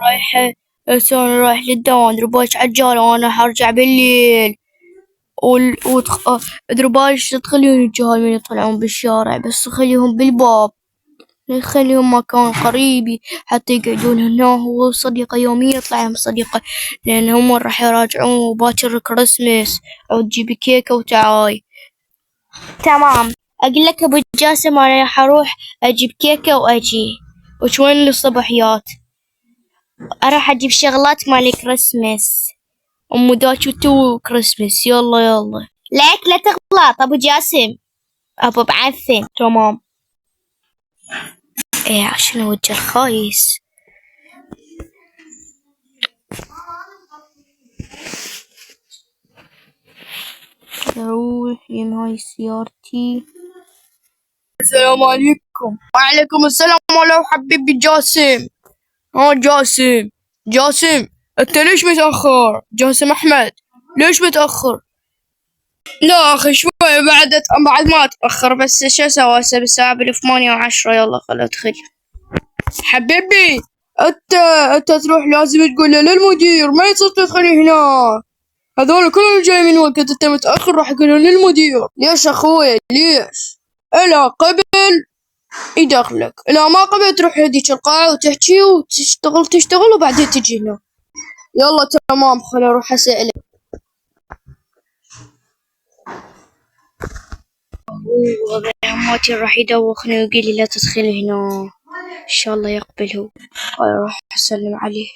رايحة. هسه أنا رايح للدوام، دربايش عجال وأنا حرجع بالليل. دربايش تخليهم الجهال من يطلعون بالشارع، بس خليهم بالباب، خليهم مكان قريبي حتى يقعدون هنا. هو صديقة يومية يطلع يوم صديقة، لأن هم راح يراجعون وباكر كريسمس، أو تجيبي كيكة وتعاي. تمام. أقول لك أبو جاسم أنا راح أروح أجيب كيكة وأجي. وش وين الصبحيات؟ أروح أجيب شغلات مال كريسمس، أم داشوتو كريسمس. يلا يلا ليك لا تغلط أبو جاسم. أبو بعفن. تمام. إيه عشان وجه الخايس. أروح هاي سيارتي. السلام عليكم. وعليكم السلام. ولو حبيبي جاسم. جاسم. جاسم انت ليش متأخر؟ جاسم أحمد ليش متأخر؟ لا أخي شوي، بعد ما أتأخر، بس شو أسوي هسه بالساعة بالثمانية وعشرة. يلا خل أدخل. حبيبي أنت تروح لازم تقول للمدير، ما يصير تدخلي هنا. هذول كلهم جاي من وقت، أنت متأخر راح يقولون للمدير. ليش أخوي ليش؟ إلا قبل يدخلك، إلا ما قبل تروح هذيك القاعة وتحكي وتشتغل وبعدين تجي هنا. يلا تمام خل أروح أسأله. أبو عماتي راح يدوخني ويقول لي لا تدخل هنا. إن شاء الله يقبل هو. أروح أسلم عليه.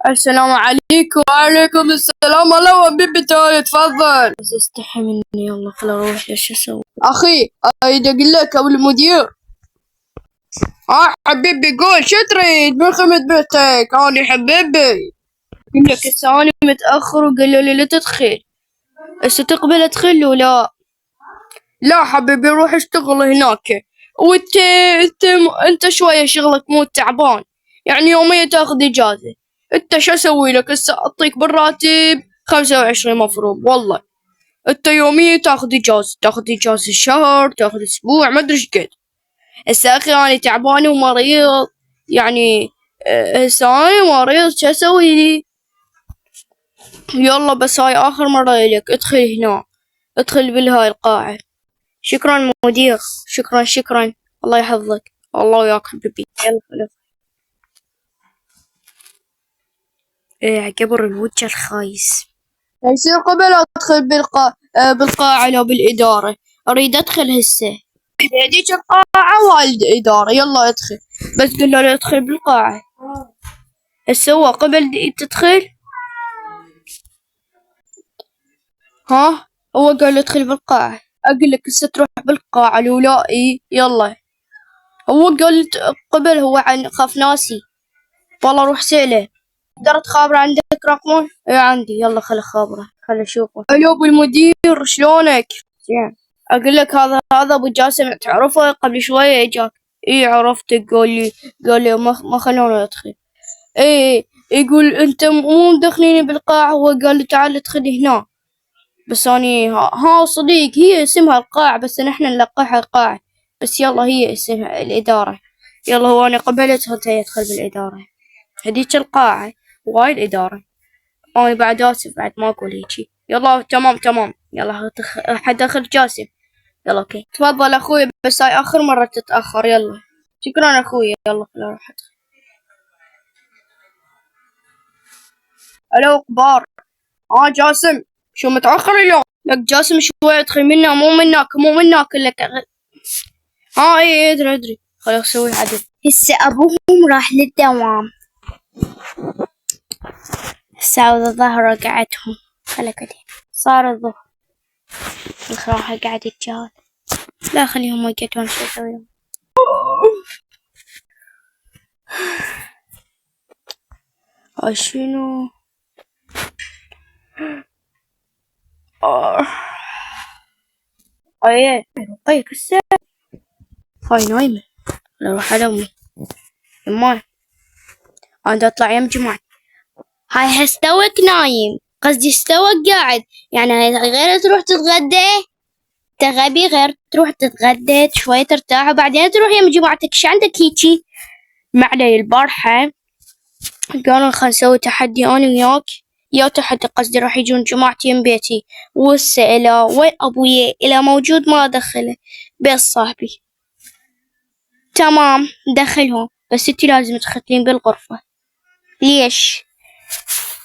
السلام عليكم. وعليكم السلام. الله حبيبي تعال تفضل. بس استحي مني. يلا خل أروح. شو أسوي؟ أخي أريد أقول لك أبو المدير. حبيبي قول شو تريد من خدمة بيتك؟ أنا حبيبي قل لك هسه أنا متأخر وقالوا لي لا تدخل. هسه تقبل أدخل ولا لا؟ حبيبي روح اشتغل هناك. انت شوية شغلك مو تعبان، يعني يوميا تاخذ اجازة. انت شو اسوي لك هسه؟ اعطيك بالراتب 25 مفروض. والله انت يوميا تاخذ اجازة شهر، تاخذ اسبوع، ما ادري ايش قد. هسه اخي انا تعبانة ومريض، يعني هسه انا مريض شو اسوي لي؟ يلا بس هاي اخر مرة لك، ادخل هنا، ادخل بالهاي القاعة. شكرا مدير. شكرا. الله يحفظك. الله وياك حبيبي. يلا. ايه قبر الوجه الخايس. يصير قبل ادخل بالقاعة لو بالإدارة. اريد ادخل هسه. هذيك القاعة والد إدارة. يلا ادخل، بس قل له ادخل بالقاعة. هسه هو قبل تدخل. هو قال له ادخل بالقاعة. اقول لك هسه تروح بالقاعة الولائي. يلا هو قال قبل، هو خاف ناسي. والله روح سأله. تقدر تخابره؟ عندك رقمه؟ ايه عندي. يلا خل اخابره، خل اشوفه. الو ابو المدير شلونك؟ زين. اقول لك هذا ابو جاسم تعرفه؟ قبل شوية اجاك. ايه عرفته. قال لي ما خلونا ادخل. ايه يقول انت مو مدخليني بالقاعة. هو قال لي تعال ادخل هنا، بس اني صديق. هي اسمها القاعة بس نحن نلقحها القاعة، بس يلا هي اسمها الإدارة. يلا هو انا قبلت انت يدخل بالإدارة. هديك القاعة وهاي الإدارة. أنا بعد آسف بعد ما أقول هيجي. يلا تمام. يلا حدخل جاسم. يلا أوكي تفضل أخوي، بس هاي آخر مرة تتأخر. يلا شكرا أخوي. يلا خلنا نروح أدخل. ألو كبار. جاسم شو متأخر اليوم؟ لك جاسم شوي ادخل منا، مو منك لك. ايه ادري. خلاص سوي عدل. هسه أبوهم راح للدوام. الساعة الظهر قعدهم. خلك عليه صار الظهر. راح قاعد يتجاهل. لا خليهم يقعدون. شو اسوي لهم؟ شنو؟ ايه رقية هسه هاي نايمة. اروح على امي. يما انا اطلع يم جمعة. هاي هستوك نايم، قصدي استوك قاعد، يعني غير تروح تتغدى. تغبي غير تروح تتغدى شوي ترتاح وبعدين تروح يم جمعتك. ايش عندك هيجي؟ معلي البارحة قالوا خل نسوي تحدي أنا وياك، يا تحدي قصدي راح يجون جماعتي من بيتي، وهسه إلى وين أبويا إلى موجود ما أدخله بيت صاحبي. تمام دخلهم، بس انتي لازم تختلين بالغرفة. ليش؟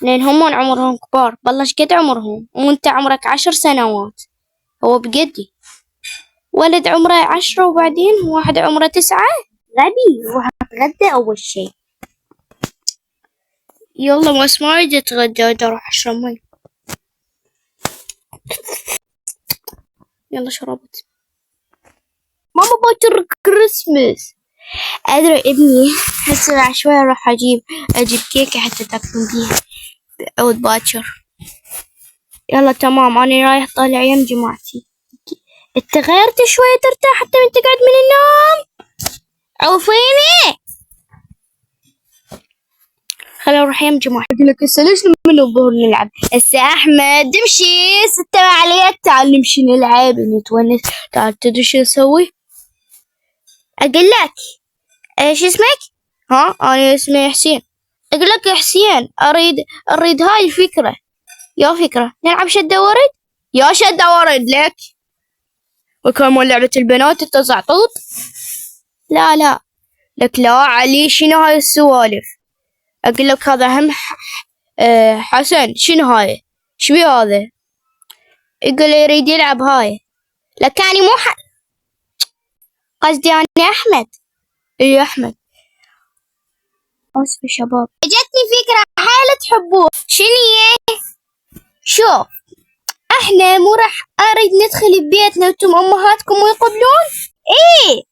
لأن هم عمرهم كبار. بالله شقد عمرهم وانت عمرك 10 سنوات. هو بقدي ولد عمره 10 وبعدين واحد عمره 9. غبي. روح اتغدى أول شي. يلا بس ما أريد أتغدى، أريد أروح أشرب مي. يلا شربت. ماما باكر كريسمس. أدري ابني، هسه بعد شوي راح أجيب كيكة حتى تاكلون بيها عود باكر. يلا تمام، أنا رايح طالع يم جماعتي. انت غيرت شوي ترتاح حتى وانت قاعد من النوم. عوفيني. خلينا نروح يم جماعتي. أقول لك هسه ليش من الظهر نلعب؟ هسه أحمد امشي 6 عليك، تعال نمشي نلعب نتونس. تعال تدري شو نسوي؟ أقول لك ايش اسمك؟ ها أنا اسمي حسين. أقول لك يا حسين، أريد هاي الفكرة. يا فكرة نلعب شدة ورد؟ يا شدة ورد لك وكمان لعبة البنات التزعطوط. لا لك لا علي، شنو هاي السوالف؟ أقول لك هذا هم حسن شنو هاي؟ شبي هذا؟ يقول لي يريد يلعب هاي. لك أنا مو قصدي أنا أحمد. إيه أحمد. آسف يا شباب. جتني فكرة حيل تحبوه. شنو هي؟ شوف، احنا مو راح اريد ندخل ببيتنا وانتم امهاتكم ويقبلون؟ ايه،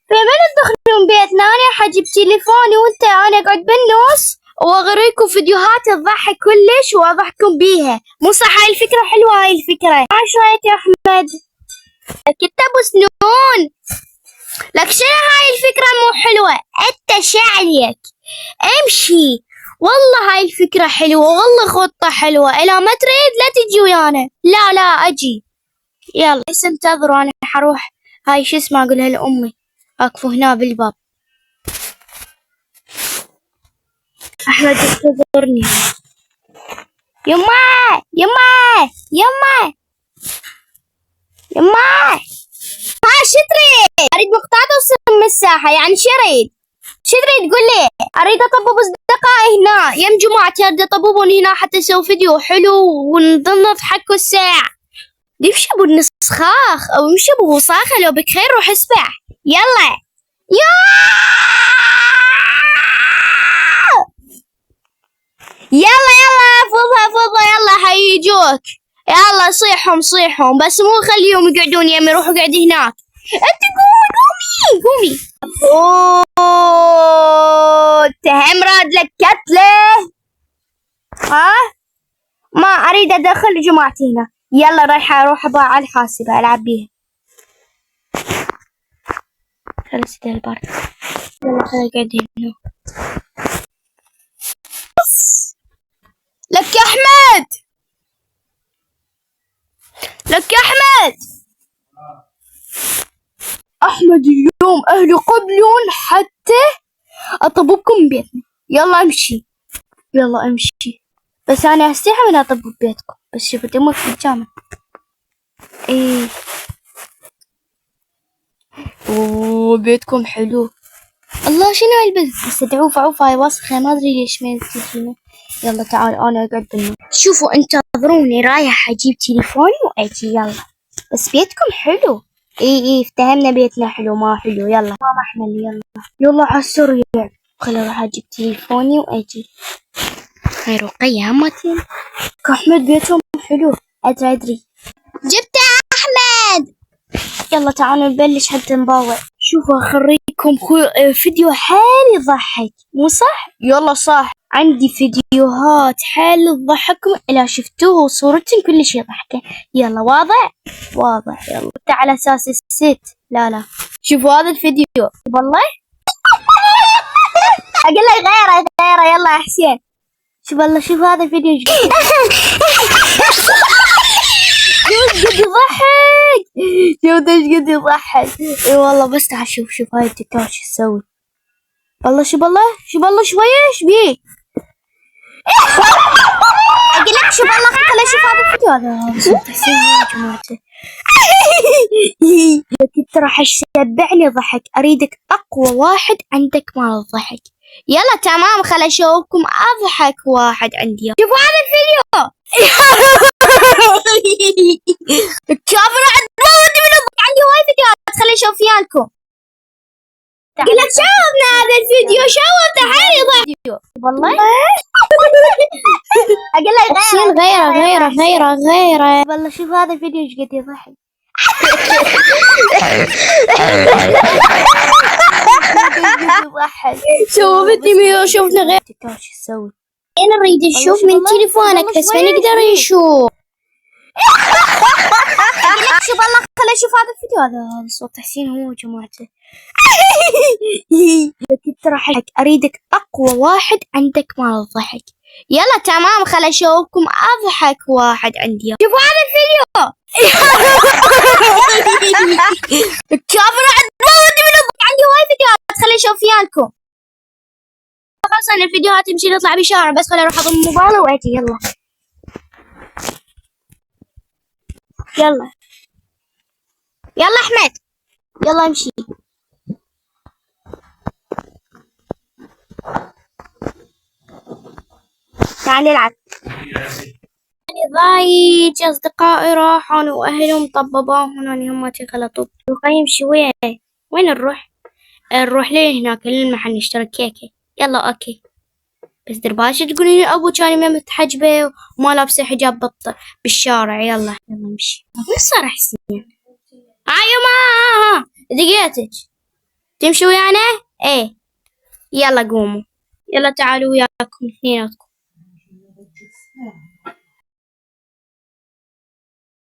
فمن تدخلون بيتنا انا حجيب تليفوني وانت انا اقعد بالنص واغريكم فيديوهات تضحك كلش واضحكم بيها. مو صح هاي الفكرة حلوة؟ هاي الفكرة ايش رايك يا احمد؟ لك ابو سنون، لك شنو هاي الفكرة مو حلوة؟ انت شعليك امشي. والله هاي الفكرة حلوة، والله خطة حلوة. إلا ما تريد لا تجي ويانا. لا أجي. يلا بس انتظروا، أنا حروح هاي شو اسمه أقولها لأمي، أقفوا هنا بالباب. أحمد انتظرني. يما يما يما يما. ها شو تريد؟ أريد مقطعة مساحة، يعني شو أريد؟ شو تريد قول لي؟ أريد أطبب أصدقائي هنا يم جماعتي، أريد أطببون هنا حتى نسوي فيديو حلو ونظل نضحك الساعة. يمشي ابو النسخاخ او يمشي ابو وصاخه. لو بخير روح اسبح. يلا يلا فضها يلا حيجوك. يلا صيحهم بس مو خليهم يقعدون يمي، روحوا قاعد هناك. انت قومي. اوه تهمرد لك كتله. ها ما اريد ادخل جماعتي هنا. يلا رايحة اروح اباع على الحاسبة العب بيها. خلاص ده البارد. يلا خلينا قاعدين هنا. لك يا احمد، لك يا احمد. احمد اليوم اهلي قبلون حتى اطببكم ببيتنا. يلا امشي. بس انا استحي من اطبب ببيتكم، بس شوفوا دمك في الجامع. ايه اوه بيتكم حلو. الله شنو هالبز؟ بس عوفة هاي وسخة ما ادري ليش ما نسيتينه. يلا تعال انا اقعد بالنوم. شوفوا انتظروني رايح اجيب تليفوني واجي. يلا بس بيتكم حلو. ايه افتهمنا بيتنا حلو ما حلو. يلا ماما احمل يلا عالسريع. خليني اروح اجيب تليفوني واجي. هاي رقية همتين. احمد بيتهم حلو. ادري جبت احمد. يلا تعالوا نبلش حتى نباوع. شوفوا اخريكم فيديو حيل يضحك مو صح؟ يلا صح، عندي فيديوهات حيل تضحككم اذا شفتوه وصورتهم كل شيء ضحكه. يلا واضح يلا على اساس الست. لا شوفوا هذا الفيديو. والله اقول لك غيره يلا يا حسين. شوف هذا الفيديو. شوف قد يضحك. اي والله بس تعال شوف هاي التيك توك شو تسوي. والله شو بالله شوية ايش بيه؟ اقول لك شو بالله خليني اشوف هذا الفيديو. هذا صوت حسين يا جماعة. كنت راح تشبعني ضحك، اريدك اقوى واحد عندك مال الضحك. يلا تمام، خل اشوفكم اضحك واحد عندي. شوفوا هذا الفيديو. الكاميرا تموتني من الضحك، عندي وايد فيديوهات خلي اشوف وياكم. قل لك شوفنا هذا الفيديو، شوف تعالي ضحك والله. اقول لك غيره والله شوف هذا الفيديو ايش قد يضحك. شوفتني شوفنا غير شو تسوي. انا نريد نشوف من تليفونك بس ما نقدر نشوف. شوف والله خليني اشوف هذا الفيديو. هذا صوت حسين هو جماعته. كنت راح اريدك اقوى واحد عندك مال الضحك. يلا تمام، خل اشوفكم اضحك واحد عندي. شوفوا هذا الفيديو. الكاميرا تموتني من الضحك، عندي وايد فيديوهات خلي اشوف وياكم. خلاص انا الفيديوهات تمشي نطلع بشارع، بس خليني اروح اضم موبايلي واجي. يلا احمد، يلا امشي. تعال نلعب. ضايج اصدقائي راحوا واهلهم طببوهم هنا هم تغلطوا. نقيم شوية. وين نروح ليه هناك للمحل نشتري كيكة. يلا اوكي، بس درباش تقولي لي ابو كان ما متحجبة وما لابسة حجاب بطل بالشارع. يلا نمشي. وين صار حسين؟ يما دقيقتك تمشي ويانا؟ ايه يلا قوموا، يلا تعالوا وياكم اثنيناتكم.